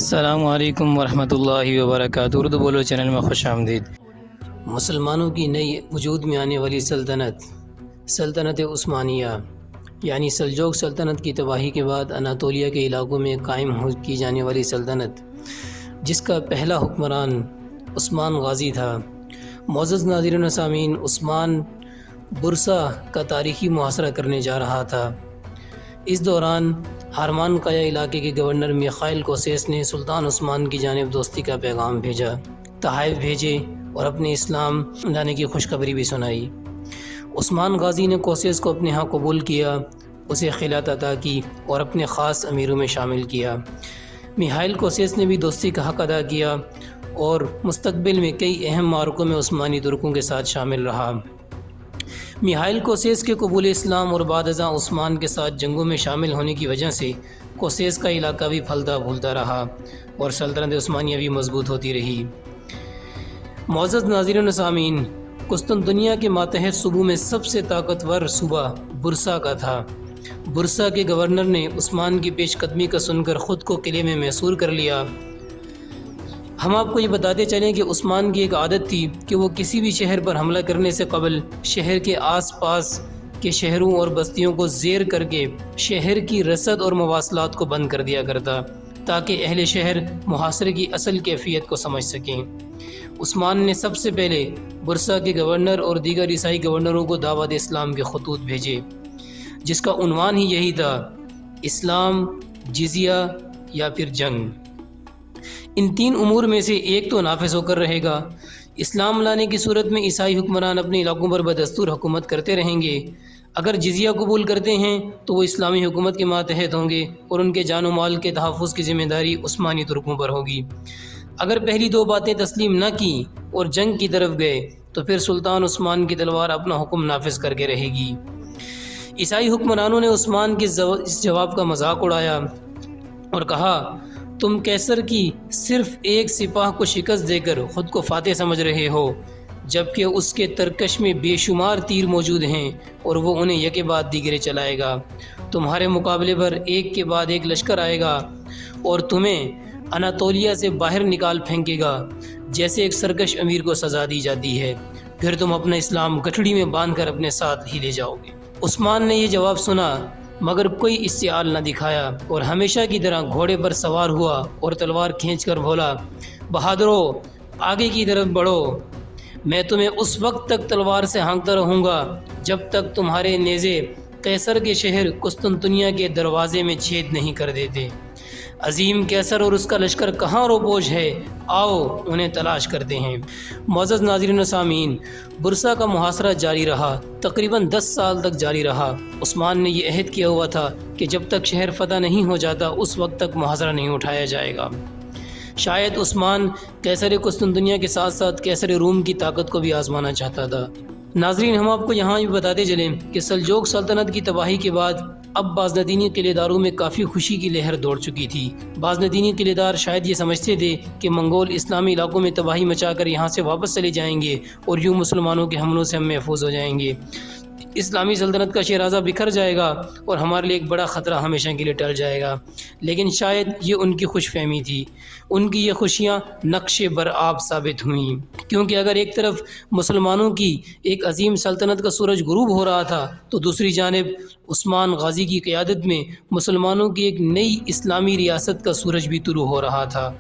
السلام علیکم ورحمۃ اللہ وبرکاتہ۔ اردو بولو چینل میں خوش آمدید۔ مسلمانوں کی نئی وجود میں آنے والی سلطنت عثمانیہ یعنی سلجوق سلطنت کی تباہی کے بعد اناطولیہ کے علاقوں میں قائم کی جانے والی سلطنت، جس کا پہلا حکمران عثمان غازی تھا۔ معزز ناظرین و سامعین، عثمان برسا کا تاریخی محاصرہ کرنے جا رہا تھا۔ اس دوران ہارمان قایا علاقے کے گورنر میخائیل کوسیس نے سلطان عثمان کی جانب دوستی کا پیغام بھیجا، تحائف بھیجے اور اپنے اسلام لانے کی خوشخبری بھی سنائی۔ عثمان غازی نے کوسیس کو اپنے ہاں قبول کیا، اسے خلعت عطا کی اور اپنے خاص امیروں میں شامل کیا۔ میخائیل کوسیس نے بھی دوستی کا حق ادا کیا اور مستقبل میں کئی اہم معرکوں میں عثمانی ترکوں کے ساتھ شامل رہا۔ میخائیل کوسیس کے قبول اسلام اور بعد ازاں عثمان کے ساتھ جنگوں میں شامل ہونے کی وجہ سے کوسیس کا علاقہ بھی پھلتا پھولتا رہا اور سلطنت عثمانیہ بھی مضبوط ہوتی رہی۔ معزز ناظرین و سامعین، قسطنطنیہ کے ماتحت صوبوں میں سب سے طاقتور صوبہ برسا کا تھا۔ برسا کے گورنر نے عثمان کی پیش قدمی کا سن کر خود کو قلعے میں محصور کر لیا۔ ہم آپ کو یہ بتاتے چلیں کہ عثمان کی ایک عادت تھی کہ وہ کسی بھی شہر پر حملہ کرنے سے قبل شہر کے آس پاس کے شہروں اور بستیوں کو زیر کر کے شہر کی رسد اور مواصلات کو بند کر دیا کرتا، تاکہ اہل شہر محاصرے کی اصل کیفیت کو سمجھ سکیں۔ عثمان نے سب سے پہلے برسا کے گورنر اور دیگر عیسائی گورنروں کو دعوت اسلام کے خطوط بھیجے، جس کا عنوان ہی یہی تھا: اسلام، جزیہ یا پھر جنگ۔ ان تین امور میں سے ایک تو نافذ ہو کر رہے گا۔ اسلام لانے کی صورت میں عیسائی حکمران اپنے علاقوں پر بدستور حکومت کرتے رہیں گے۔ اگر جزیہ قبول کرتے ہیں تو وہ اسلامی حکومت کے ماتحت ہوں گے اور ان کے جان و مال کے تحفظ کی ذمہ داری عثمانی ترکوں پر ہوگی۔ اگر پہلی دو باتیں تسلیم نہ کی اور جنگ کی طرف گئے تو پھر سلطان عثمان کی تلوار اپنا حکم نافذ کر کے رہے گی۔ عیسائی حکمرانوں نے عثمان کے اس جواب کا مذاق اڑایا اور کہا، تم قیصر کی صرف ایک سپاہ کو شکست دے کر خود کو فاتح سمجھ رہے ہو، جبکہ اس کے ترکش میں بے شمار تیر موجود ہیں اور وہ انہیں یکے بعد دیگرے چلائے گا۔ تمہارے مقابلے پر ایک کے بعد ایک لشکر آئے گا اور تمہیں اناطولیہ سے باہر نکال پھینکے گا، جیسے ایک سرکش امیر کو سزا دی جاتی ہے۔ پھر تم اپنا اسلام گٹھڑی میں باندھ کر اپنے ساتھ ہی لے جاؤ گے۔ عثمان نے یہ جواب سنا مگر کوئی استعال نہ دکھایا اور ہمیشہ کی طرح گھوڑے پر سوار ہوا اور تلوار کھینچ کر بولا، بہادرو، آگے کی طرف بڑھو، میں تمہیں اس وقت تک تلوار سے ہانکتا رہوں گا جب تک تمہارے نیزے قیصر کے شہر قسطنطنیہ کے دروازے میں چھید نہیں کر دیتے۔ عظیم قیصر اور اس کا لشکر کہاں روپوش ہے، آؤ انہیں تلاش کرتے ہیں۔ معزز ناظرین و سامعین، برسا کا محاصرہ جاری رہا، تقریباً 10 سال تک جاری رہا۔ عثمان نے یہ عہد کیا ہوا تھا کہ جب تک شہر فتح نہیں ہو جاتا اس وقت تک محاصرہ نہیں اٹھایا جائے گا۔ شاید عثمان قیصر قسطنطنیہ کے ساتھ ساتھ قیصر روم کی طاقت کو بھی آزمانا چاہتا تھا۔ ناظرین، ہم آپ کو یہاں بھی بتاتے چلیں کہ سلجوق سلطنت کی تباہی کے بعد اب بازنطینی قلعے داروں میں کافی خوشی کی لہر دوڑ چکی تھی۔ بازنطینی قلعے دار شاید یہ سمجھتے تھے کہ منگول اسلامی علاقوں میں تباہی مچا کر یہاں سے واپس چلے جائیں گے اور یوں مسلمانوں کے حملوں سے ہم محفوظ ہو جائیں گے، اسلامی سلطنت کا شیرازہ بکھر جائے گا اور ہمارے لیے ایک بڑا خطرہ ہمیشہ کے لیے ٹل جائے گا۔ لیکن شاید یہ ان کی خوش فہمی تھی۔ ان کی یہ خوشیاں نقش برآب ثابت ہوئیں، کیونکہ اگر ایک طرف مسلمانوں کی ایک عظیم سلطنت کا سورج غروب ہو رہا تھا تو دوسری جانب عثمان غازی کی قیادت میں مسلمانوں کی ایک نئی اسلامی ریاست کا سورج بھی طلوع ہو رہا تھا،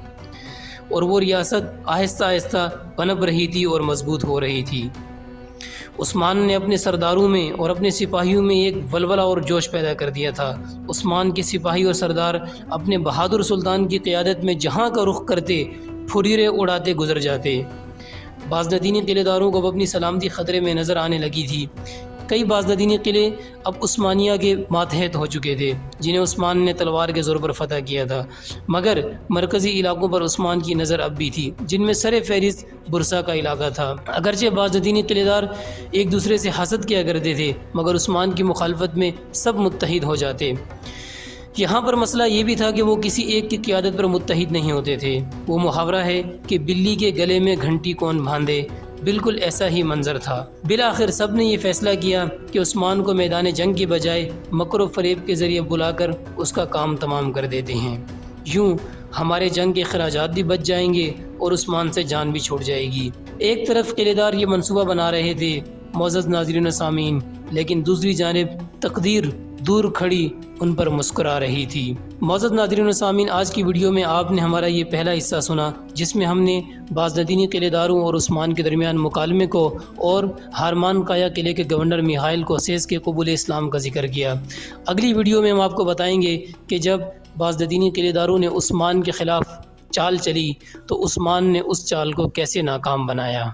اور وہ ریاست آہستہ آہستہ پنپ رہی تھی اور مضبوط ہو رہی تھی۔ عثمان نے اپنے سرداروں میں اور اپنے سپاہیوں میں ایک ولولہ اور جوش پیدا کر دیا تھا۔ عثمان کے سپاہی اور سردار اپنے بہادر سلطان کی قیادت میں جہاں کا رخ کرتے پھریرے اڑاتے گزر جاتے۔ بازنطینی قلعے داروں کو اب اپنی سلامتی خطرے میں نظر آنے لگی تھی۔ کئی بازنطینی قلعے اب عثمانیہ کے ماتحت ہو چکے تھے، جنہیں عثمان نے تلوار کے زور پر فتح کیا تھا، مگر مرکزی علاقوں پر عثمان کی نظر اب بھی تھی، جن میں سر فہرست برسا کا علاقہ تھا۔ اگرچہ بازنطینی قلعے دار ایک دوسرے سے حسد کیا کرتے تھے مگر عثمان کی مخالفت میں سب متحد ہو جاتے۔ یہاں پر مسئلہ یہ بھی تھا کہ وہ کسی ایک کی قیادت پر متحد نہیں ہوتے تھے۔ وہ محاورہ ہے کہ بلی کے گلے میں گھنٹی کون باندھے، بالکل ایسا ہی منظر تھا۔ بالآخر سب نے یہ فیصلہ کیا کہ عثمان کو میدان جنگ کے بجائے مکر و فریب کے ذریعے بلا کر اس کا کام تمام کر دیتے ہیں۔ یوں ہمارے جنگ کے اخراجات بھی بچ جائیں گے اور عثمان سے جان بھی چھوٹ جائے گی۔ ایک طرف قلعے دار یہ منصوبہ بنا رہے تھے معزز ناظرین و سامعین، لیکن دوسری جانب تقدیر دور کھڑی ان پر مسکرا رہی تھی۔ معزز ناظرین و سامعین، آج کی ویڈیو میں آپ نے ہمارا یہ پہلا حصہ سنا جس میں ہم نے بازدینی قلعے داروں اور عثمان کے درمیان مکالمے کو اور ہارمان کایا قلعے کے گورنر میخائیل کوسیس کے قبول اسلام کا ذکر کیا۔ اگلی ویڈیو میں ہم آپ کو بتائیں گے کہ جب بازدینی قلعے داروں نے عثمان کے خلاف چال چلی تو عثمان نے اس چال کو کیسے ناکام بنایا۔